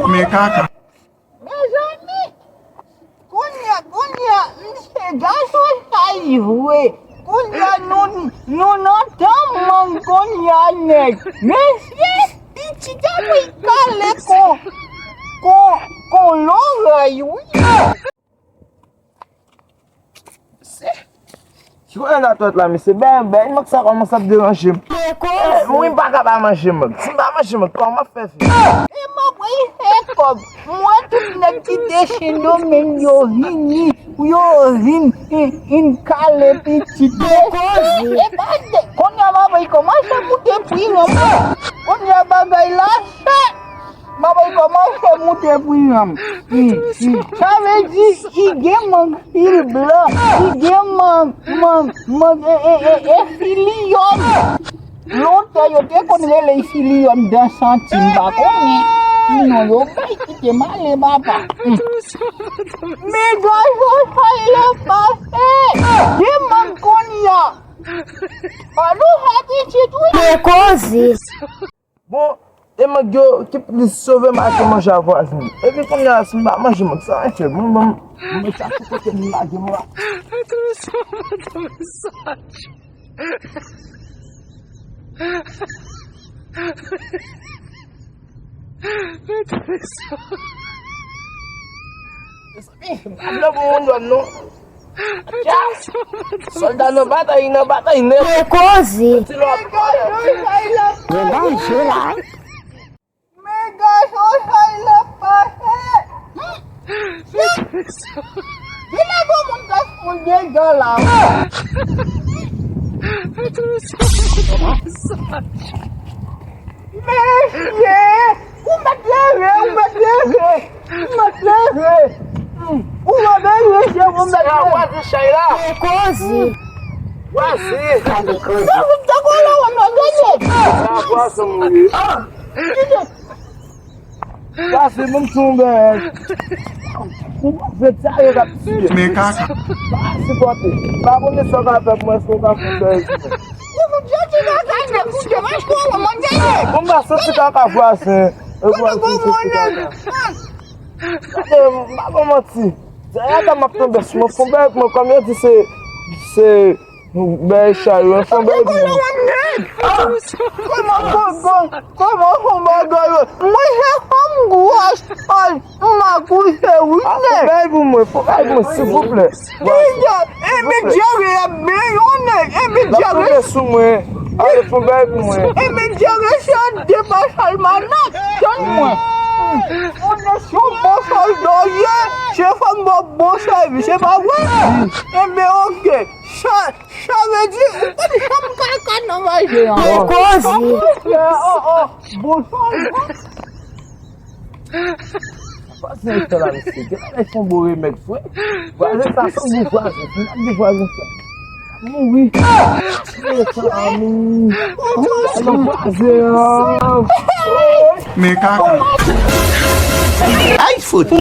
Me kaka. Mes amis, Kounia, c'est garçon ça y jouer. Kounia, nous notamment Kounia net. Mais c'est petit calé qu'on l'oreille, oui. Tu vois la tête là, mais c'est ben, il m'a que ça commence à me déranger. Oui, pas capable de manger, mec. Si je mange, mec, comment faire? Et ma voix comme moi, toute la petite déchaîne domaine, yo vin, in calé petit. Et bah, Kounia, ma voix commence à monter puis, Kounia, bagaille là, Baba commence à monter puis, ça veut dire il gagne il blanc, il gagne filion. Longtemps yo te connais les filion dans centime ba connais. Non yo pas qui mal papa. Mais gars ça il passé. Gagne Kounia. Alors happy tu Bon, et ma gueule, qui peut sauver ma que manger à voisin. Et puis, comme il y a un manger, ça a fait bon, mais ça fait que je m'ai dit, moi. Habla bon, non? Soldat no bataille, ne. Que cose? Tu l'as pas. Verdade, lá. Mais gars ça il a passé. Il a bon mon gars pour des gars là. Mais où m'a levé. Où m'a levé, Quase, Shaila. Que cose? Quase. Cadê cose? tá com Ah, quase, mulher. Quase, não tumba. Você tá aí, rapaz. Me kaka. Se pode. Tá bom, deixa eu ver como é que eu vou fazer. Vamos lá, só ficar com a voz, eu vou vamos assim. Já tá uma promessa, mas foi bem, mas como eu disse, se deixa eu foi bem. Como bagulho? Mas é como gosto. Uma coisa Ah, bebe, mãe, s'il vous plaît. é bem honnête. La promessa, mãe. Allez, faut bebe, mãe. É me dépassar manat. Donne-moi. On est sur mon soldat, c'est pas bon service, c'est pas vrai? Eh bien, ok. Ça veut dire, on peut faire quelqu'un dans ma vie. Que cose? Bon soldat. Pas isso lá, você. Eles são boas, mec, foi. Quase tá só de quase, não de quase. Morri. Me kaka. iFood.